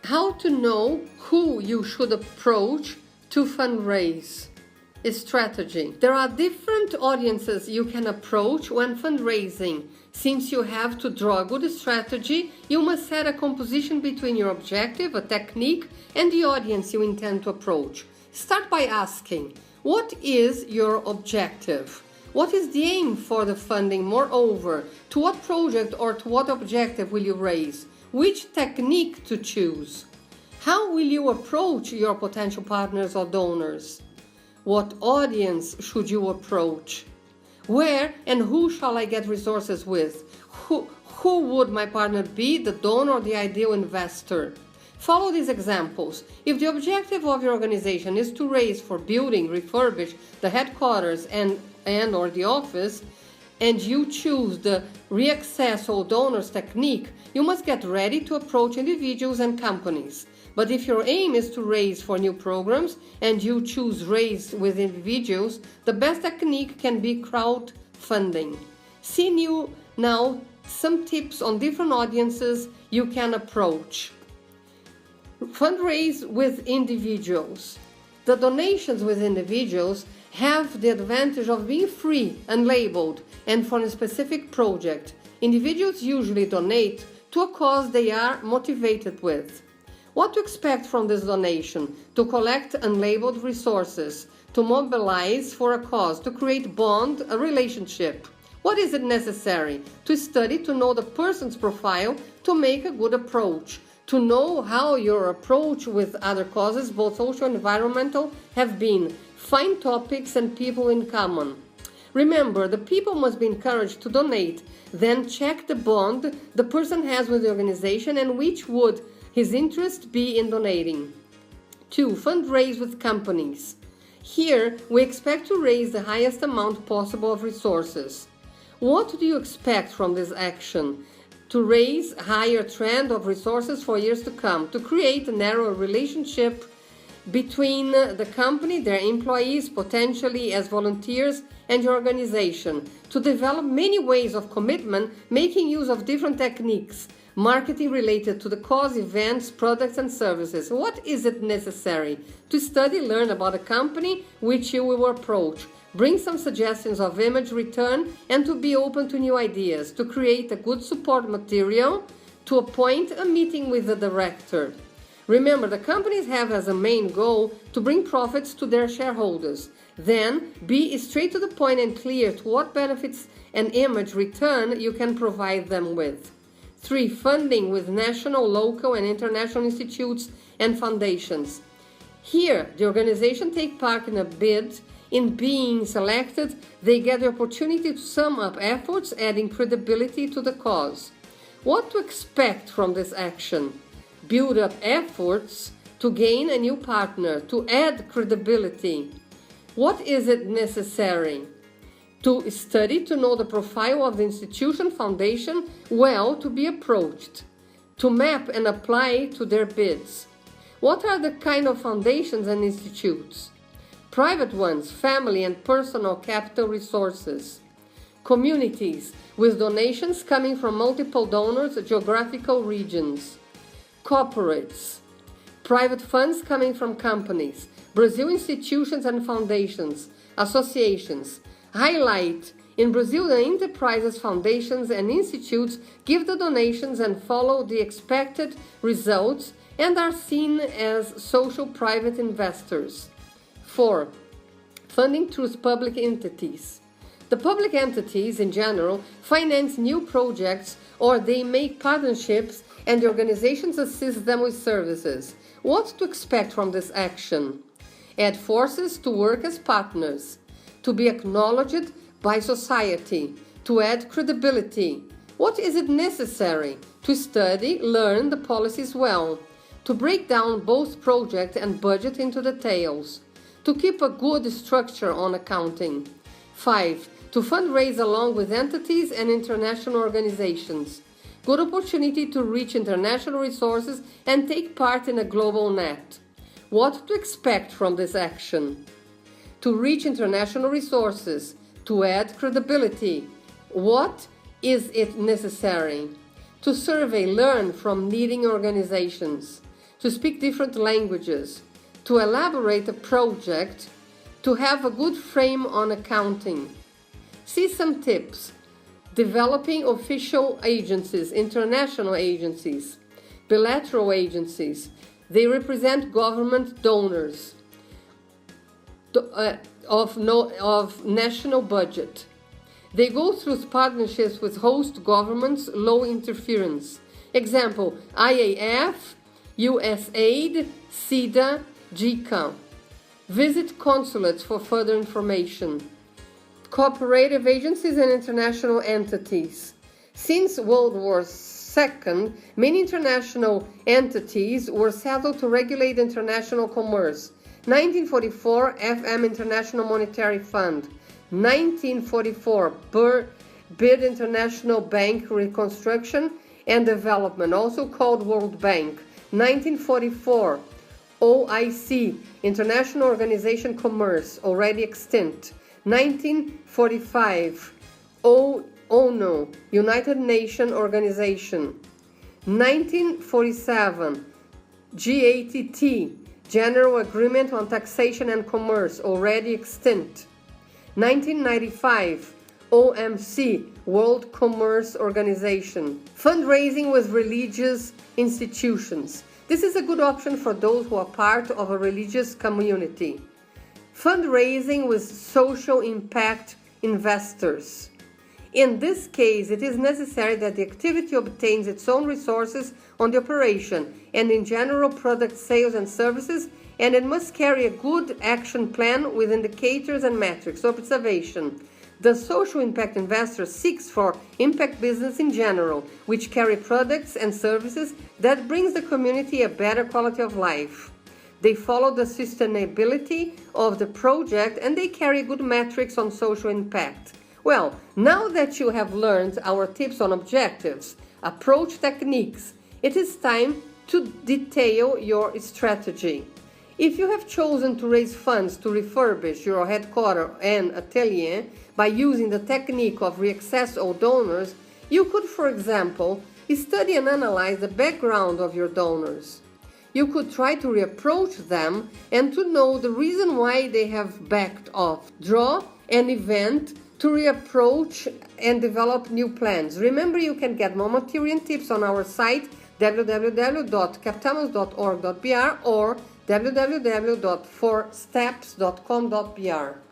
How to know who you should approach to fundraise. A strategy. There are different audiences you can approach when fundraising. Since you have to draw a good strategy, you must set a composition between your objective, a technique, and the audience you intend to approach. Start by asking, what is your objective? What is the aim for the funding? Moreover, to what project or to what objective will you raise? Which technique to choose? How will you approach your potential partners or donors? What audience should you approach? Where and who shall I get resources with? Who would my partner be, the donor or the ideal investor? Follow these examples. If the objective of your organization is to raise for building, refurbish the headquarters and or the office, and you choose the reaccess or donors technique, you must get ready to approach individuals and companies. But if your aim is to raise for new programs and you choose raise with individuals, the best technique can be crowdfunding. See now some tips on different audiences you can approach. Fundraise with individuals. The donations with individuals have the advantage of being free and labeled and for a specific project. Individuals usually donate to a cause they are motivated with. What to expect from this donation? To collect unlabeled resources, to mobilize for a cause, to create bond, a relationship. What is it necessary? To study, to know the person's profile, to make a good approach, to know how your approach with other causes, both social and environmental, have been. Find topics and people in common. Remember, the people must be encouraged to donate. Then check the bond the person has with the organization and which would his interest be in donating. 2. Fundraise with companies. Here, we expect to raise the highest amount possible of resources. What do you expect from this action? To raise a higher trend of resources for years to come, to create a narrower relationship between the company, their employees, potentially as volunteers, and your organization, to develop many ways of commitment, making use of different techniques, marketing related to the cause, events, products, and services. What is it necessary? To study, learn about a company which you will approach. Bring some suggestions of image return and to be open to new ideas. To create a good support material. To appoint a meeting with the director. Remember, the companies have as a main goal to bring profits to their shareholders. Then, be straight to the point and clear to what benefits and image return you can provide them with. 3. Funding with national, local, and international institutes and foundations. Here, the organization take part in a bid. In being selected, they get the opportunity to sum up efforts, adding credibility to the cause. What to expect from this action? Build up efforts to gain a new partner, to add credibility. What is it necessary? To study, to know the profile of the institution, foundation, well to be approached. To map and apply to their bids. What are the kind of foundations and institutes? Private ones, family and personal capital resources. Communities, with donations coming from multiple donors, geographical regions. Corporates, private funds coming from companies, Brazil institutions and foundations, associations. Highlight, in Brazil, the enterprises, foundations, and institutes give the donations and follow the expected results and are seen as social private investors. 4. Funding through public entities. The public entities, in general, finance new projects or they make partnerships and the organizations assist them with services. What to expect from this action? Add forces to work as partners, to be acknowledged by society, to add credibility. What is it necessary? To study, learn the policies well, to break down both project and budget into details, to keep a good structure on accounting. 5. To fundraise along with entities and international organizations. Good opportunity to reach international resources and take part in a global net. What to expect from this action? To reach international resources, to add credibility. What is it necessary? To survey, learn from leading organizations. to speak different languages, to elaborate a project, to have a good frame on accounting. See some tips. Developing official agencies, international agencies, bilateral agencies. They represent government donors of national budget. They go through partnerships with host governments, low interference. Example, IAF, USAID, SIDA, GCA. Visit consulates for further information. Cooperative agencies and international entities. Since World War II, many international entities were settled to regulate international commerce. 1944, FM International Monetary Fund. 1944, BID International Bank Reconstruction and Development, also called World Bank. 1944, OIC, International Organization Commerce, already extinct. 1945, ONU, United Nations Organization. 1947, GATT, General Agreement on Taxation and Commerce, already extinct. 1995, OMC, World Commerce Organization. Fundraising with religious institutions. This is a good option for those who are part of a religious community. Fundraising with social impact investors. In this case, it is necessary that the activity obtains its own resources on the operation and in general product sales and services, and it must carry a good action plan with indicators and metrics. Observation. The social impact investor seeks for impact business in general, which carry products and services that brings the community a better quality of life. They follow the sustainability of the project and they carry good metrics on social impact. Well, now that you have learned our tips on objectives, approach techniques, it is time to detail your strategy. If you have chosen to raise funds to refurbish your headquarters and atelier by using the technique of reaccess all donors, you could, for example, study and analyze the background of your donors. You could try to reapproach them and to know the reason why they have backed off. Draw an event to reapproach and develop new plans. Remember, you can get more material and tips on our site www.captamos.org.br or www.4steps.com.br.